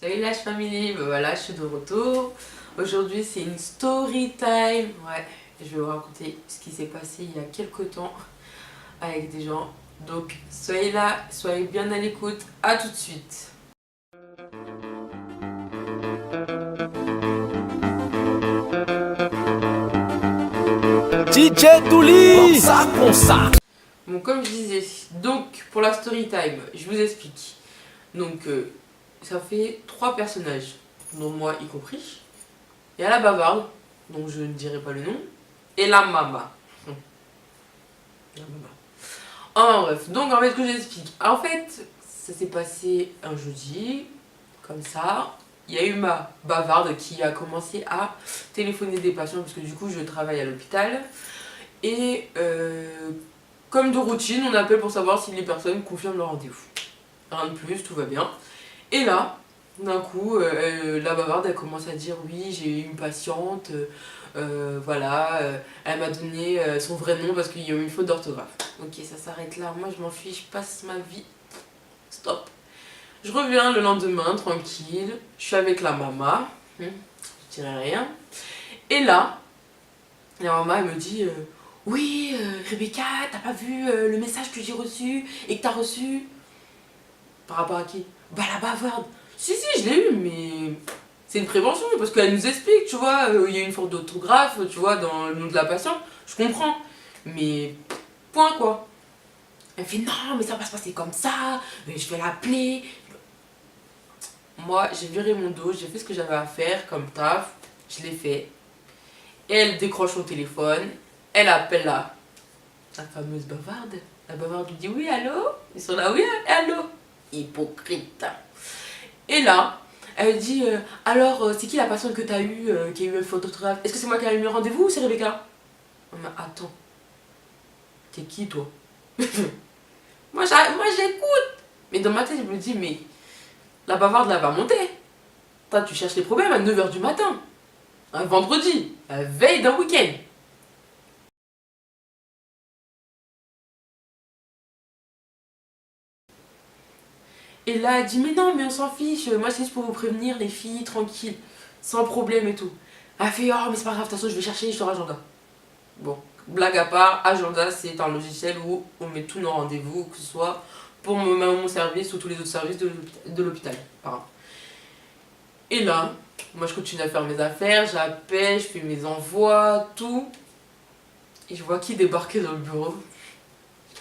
Salut la famille, ben voilà, je suis de retour. Aujourd'hui c'est une story time. Ouais, je vais vous raconter ce qui s'est passé il y a quelques temps avec des gens. Donc soyez là, soyez bien à l'écoute. À tout de suite. DJ Douli, ça pour ça. Bon, comme je disais, donc pour la story time, je vous explique. Donc ça fait 3 personnages, dont moi y compris. Il y a la bavarde, dont je ne dirai pas le nom, et la mama. La mama. Enfin bref, donc en fait, ce que j'explique. En fait, ça s'est passé un jeudi, comme ça. Il y a eu ma bavarde qui a commencé à téléphoner des patients, parce que du coup, je travaille à l'hôpital. Et comme de routine, on appelle pour savoir si les personnes confirment leur rendez-vous. Rien de plus, tout va bien. Et là, d'un coup, la bavarde, elle commence à dire oui, j'ai eu une patiente, voilà, elle m'a donné son vrai nom parce qu'il y a eu une faute d'orthographe. Ok, ça s'arrête là, moi je m'en fiche, je passe ma vie. Stop. Je reviens le lendemain, tranquille, je suis avec la maman, je dirais rien. Et là, la maman, elle me dit oui, Rebecca, t'as pas vu le message que j'ai reçu et que t'as reçu? Par rapport à qui? Bah la bavarde. Si, je l'ai eu, mais c'est une prévention parce qu'elle nous explique, tu vois, il y a une faute d'orthographe, tu vois, dans le nom de la patiente. Je comprends. Mais point quoi. Elle fait non, mais ça va se passer comme ça, mais je vais l'appeler. Moi, j'ai viré mon dos, j'ai fait ce que j'avais à faire comme taf, je l'ai fait. Elle décroche son téléphone, elle appelle la fameuse bavarde. La bavarde lui dit oui, allô? Ils sont là, oui, allô? Hypocrite. Et là, elle dit alors, c'est qui la patiente que t'as eue qui a eu une faute d'orthographe? Est-ce que c'est moi qui ai eu le rendez-vous ou c'est Rebecca? Oh, mais attends, t'es qui toi? moi j'écoute. Mais dans ma tête, je me dis, mais la bavarde là va monter. Toi, tu cherches les problèmes à 9h du matin. Un vendredi, la veille d'un week-end. Et là, elle dit, mais non, mais on s'en fiche. Moi, c'est juste pour vous prévenir, les filles, tranquille. Sans problème et tout. Elle fait, oh, mais c'est pas grave, de toute façon, je vais chercher sur agenda. Bon, blague à part, Agenda, c'est un logiciel où on met tous nos rendez-vous, que ce soit pour mon service ou tous les autres services de l'hôpital. Et là, moi, je continue à faire mes affaires, j'appelle, je fais mes envois, tout. Et je vois qui débarquait dans le bureau.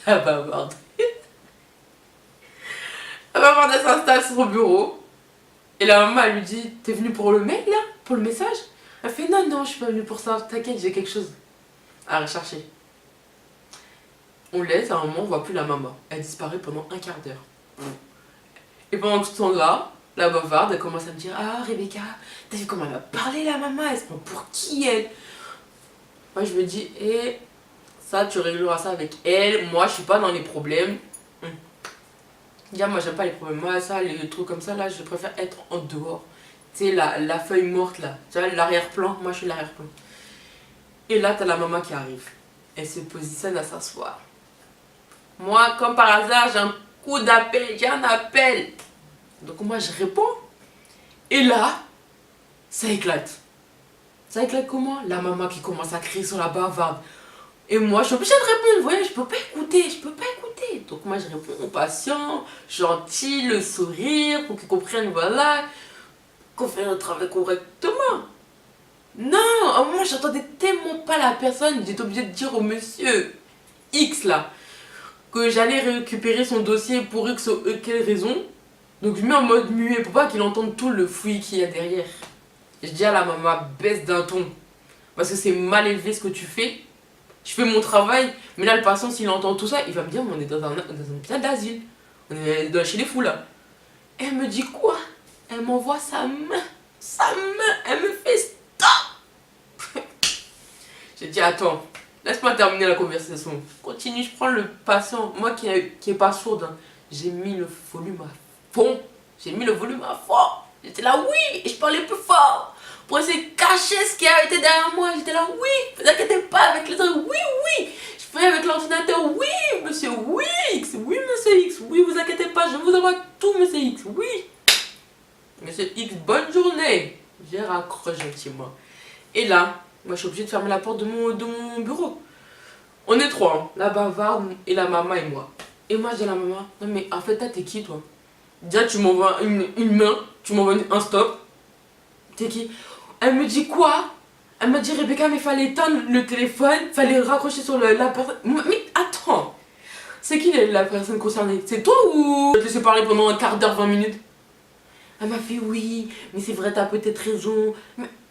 La bavarde. La bavarde, elle s'installe sur le bureau. Et la maman, elle lui dit, t'es venue pour le mail, là? Pour le message? Elle fait, non, non, je suis pas venue pour ça, t'inquiète, j'ai quelque chose à rechercher. On laisse, à un moment, on voit plus la maman. Elle disparaît pendant un quart d'heure. Et pendant ce temps-là, la bavarde, elle commence à me dire, ah, Rebecca, t'as vu comment elle m'a parlé, la maman? Elle se prend pour qui, elle? Moi, je me dis, ça, tu régleras ça avec elle. Moi, je suis pas dans les problèmes. Déjà, moi, j'aime pas les problèmes. Moi, ça, les trucs comme ça, là, je préfère être en dehors. Tu sais, la feuille morte, là. Tu vois, l'arrière-plan. Moi, je suis l'arrière-plan. Et là, t'as la maman qui arrive. Elle se positionne à s'asseoir. Moi, comme par hasard, j'ai un coup d'appel, j'ai un appel. Donc moi, je réponds. Et là, ça éclate. Ça éclate comment? La maman qui commence à crier sur la bavarde. Et moi, je suis obligée de répondre. Vous voyez, je peux pas écouter, je peux pas écouter. Donc moi, je réponds au patient, gentil, le sourire, pour qu'ils comprennent, voilà, qu'on fait notre travail correctement. Non, à un moment, j'entendais tellement pas la personne, j'étais obligée de dire au monsieur X, là, que j'allais récupérer son dossier pour X ou quelle raison. Donc je mets en mode muet pour pas qu'il entende tout le fouillis qu'il y a derrière. Je dis à la maman, baisse d'un ton. Parce que c'est mal élevé ce que tu fais. Je fais mon travail, mais là le patient s'il entend tout ça, il va me dire, mais on est dans un hôpital d'asile. On est chez les fous là. Elle me dit quoi? Elle m'envoie sa main. Sa main, elle me fait stop. J'ai dit, attends, laisse-moi terminer la conversation. Continue, je prends le patient. Moi qui est pas sourde, hein, j'ai mis le volume à fond. J'ai mis le volume à fond. J'étais là, oui, et je parlais plus fort. Pour essayer de cacher ce qui a été derrière moi. J'étais là, oui, ne vous inquiétez pas avec les autres. Oui, oui. Je fais avec l'ordinateur, oui, monsieur, oui, X, oui, monsieur X. Oui, vous inquiétez pas, je vous envoie tout, monsieur X, oui. Monsieur X, bonne journée. J'ai raccroché gentiment. Et là, moi je suis obligée de fermer la porte de mon bureau. On est trois, hein. La bavarde et la maman et moi. Et moi je dis à la maman, non mais en fait, t'es qui toi? Déjà tu m'envoies une main, tu m'envoies un stop. T'es qui? Elle me dit quoi? Elle m'a dit Rebecca, mais fallait éteindre le téléphone, fallait raccrocher sur la personne. Mais attends, c'est qui la personne concernée? C'est toi ou je te laissé parler pendant un quart d'heure, 20 minutes? Elle m'a fait oui, mais c'est vrai, t'as peut-être raison.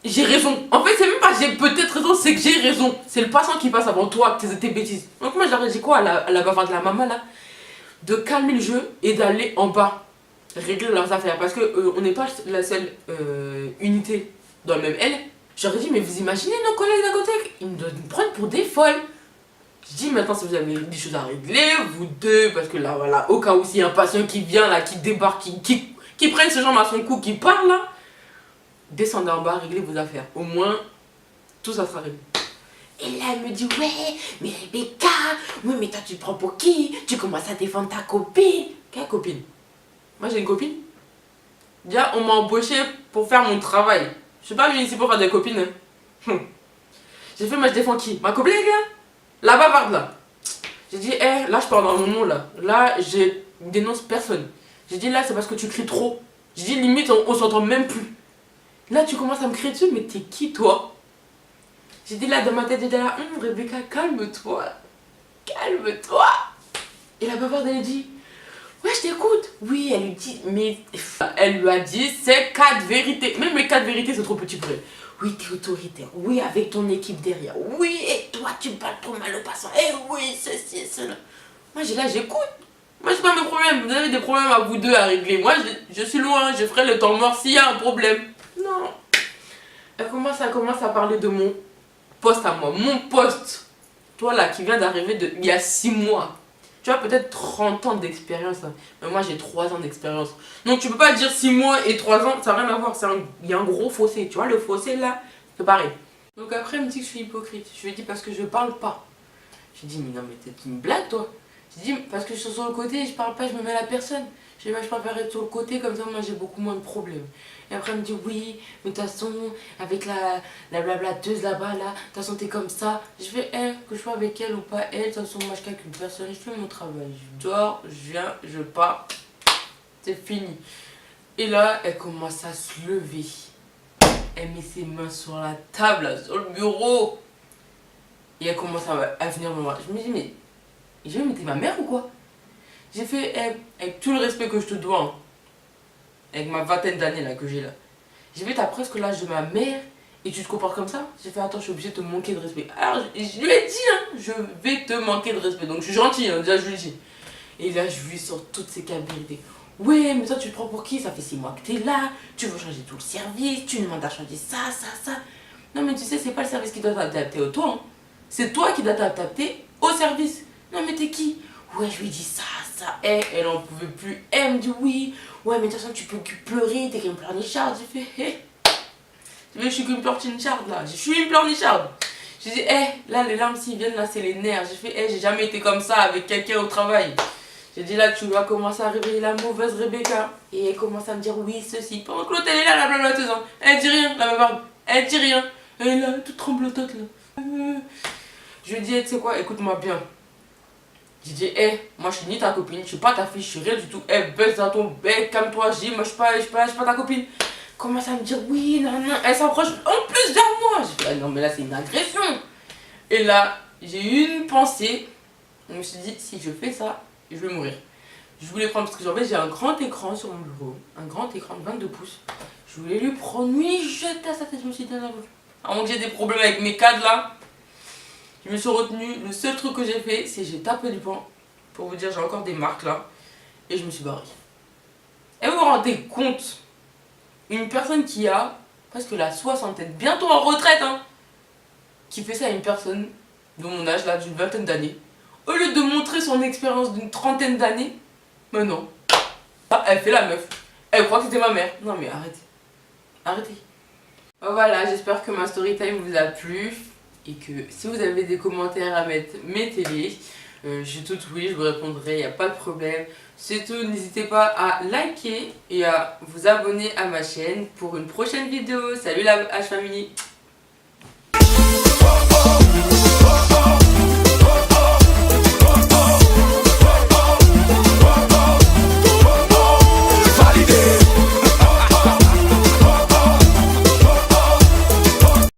J'ai raison. En fait, c'est même pas j'ai peut-être raison, c'est que j'ai raison. C'est le passant qui passe avant toi, que tes bêtises. Donc moi, j'aurais dit quoi à la bavarde de la maman là? De calmer le jeu et d'aller en bas régler leurs affaires. Parce que on n'est pas la seule unité dans le même L. J'aurais dit, mais vous imaginez nos collègues d'à côté? Ils me prennent pour des folles. Je dis maintenant, si vous avez des choses à régler, vous deux, parce que là, voilà, au cas où s'il y a un patient qui vient là, qui débarque, qui prenne ce genre à son cou, qui parle là, descendez en bas, réglez vos affaires. Au moins, tout ça sera réglé. Et là, elle me dit, ouais, mais Rebecca, oui, mais toi, tu te prends pour qui? Tu commences à défendre ta copine. Quelle copine? Moi, j'ai une copine. Déjà, on m'a embauché pour faire mon travail. Je suis pas venue ici pour faire des copines. Hein. J'ai fait, moi, je défends qui? Ma collègue, là? La bavarde, là. J'ai dit, là, je parle dans mon nom, là. Là, je dénonce personne. J'ai dit, là, c'est parce que tu cries trop. J'ai dit, limite, on s'entend même plus. Là, tu commences à me crier dessus, mais t'es qui, toi? J'ai dit, là, dans ma tête, j'étais là, Rebecca, calme-toi. Calme-toi. Et la bavarde, elle dit, ouais, je t'écoute. Oui, elle lui dit, mais... Elle lui a dit, c'est 4 vérités. Même les 4 vérités, c'est trop petit pour elle. Oui, t'es autoritaire. Oui, avec ton équipe derrière. Oui, et toi, tu parles trop mal aux passants. Et oui, ceci et cela. Moi, j'ai là, j'écoute. Moi, j'ai pas mes problèmes. Vous avez des problèmes à vous deux à régler. Moi, je suis loin. Je ferai le temps mort s'il y a un problème. Non. Elle commence à parler de mon poste à moi. Mon poste. Toi, là, qui vient d'arriver il y a 6 mois. Tu as peut-être 30 ans d'expérience, hein. Mais moi j'ai 3 ans d'expérience. Donc tu peux pas dire 6 mois et 3 ans, ça n'a rien à voir. Il y a un gros fossé. Tu vois, le fossé là, c'est pareil. Donc après, elle me dit que je suis hypocrite. Je lui ai dit parce que je parle pas. J'ai dit, mais non, mais t'es une blague toi. J'ai dit, parce que je suis sur le côté, je parle pas, je me mets à la personne. J'ai dit, je préfère être sur le côté, comme ça, moi j'ai beaucoup moins de problèmes. Et après, elle me dit, oui, mais de toute façon, avec la blablateuse là-bas, là, de toute façon, t'es comme ça. Je fais, que je sois avec elle ou pas elle, de toute façon, moi je calcule personne, je fais mon travail. Je dors, je viens, je pars. C'est fini. Et là, elle commence à se lever. Elle met ses mains sur la table, là, sur le bureau. Et elle commence à venir me voir. Je me dis, mais t'es ma mère ou quoi? J'ai fait, avec tout le respect que je te dois, hein, avec ma vingtaine d'années là que j'ai là. J'ai fait, t'as presque l'âge de ma mère et tu te comportes comme ça? J'ai fait, attends, je suis obligée de te manquer de respect. Alors, je lui ai dit, hein, je vais te manquer de respect. Donc, je suis gentille, hein, déjà, je lui ai dit. Et là, je lui sors toutes ces vérités. Ouais, mais toi, tu te prends pour qui? Ça fait 6 mois que t'es là, tu veux changer tout le service, tu demandes à changer ça, ça, ça. Non, mais tu sais, c'est pas le service qui doit t'adapter au toi, hein. C'est toi qui dois t'adapter au service. Non, mais t'es qui? Ouais, je lui dis ça, ça. Elle en pouvait plus. Elle me dit oui. Ouais, mais de toute façon, tu peux pleurer, t'es qu'une pleurnicharde. J'ai fait, je suis qu'une pleurnicharde là. Je suis une pleurnicharde. J'ai dit, là, les larmes s'ils viennent là, c'est les nerfs. J'ai fait, j'ai jamais été comme ça avec quelqu'un au travail. J'ai dit, là, tu vas commencer à réveiller la mauvaise Rebecca. Et elle commence à me dire oui, ceci. Pendant que l'autre, elle est là, la blablateuse. Hein. Elle dit rien, la bavarde. Elle dit rien. Elle est là, toute tremblotote là. Je lui ai dit, tu sais quoi, écoute-moi bien. J'ai dit, moi je suis ni ta copine, je suis pas ta fille, je suis rien du tout. Baisse dans ton bec, calme-toi, j'ai dit, moi je suis pas ta copine. Commence à me dire, oui, non, non. Elle s'approche en plus vers moi. Je dis, non, mais là c'est une agression. Et là, j'ai eu une pensée. Je me suis dit, si je fais ça, je vais mourir. Je voulais prendre, parce que en fait, j'ai un grand écran sur mon bureau, un grand écran de 22 pouces. Je voulais lui prendre, lui jeter à sa tête, je me suis dit, non, avant que j'ai des problèmes avec mes cadres là. Je me suis retenue, le seul truc que j'ai fait, c'est j'ai tapé du poing. Pour vous dire, j'ai encore des marques là. Et je me suis barrée. Et vous vous rendez compte, une personne qui a presque la soixantaine, bientôt en retraite, hein, qui fait ça à une personne de mon âge là, d'une vingtaine d'années. Au lieu de montrer son expérience d'une trentaine d'années, mais non. Ah, elle fait la meuf. Elle croit que c'était ma mère. Non mais arrêtez. Arrêtez. Voilà, j'espère que ma story time vous a plu. Et que si vous avez des commentaires à mettre, mettez-les. Je suis toute oui, je vous répondrai, il n'y a pas de problème. C'est tout, n'hésitez pas à liker et à vous abonner à ma chaîne pour une prochaine vidéo. Salut la H-Family!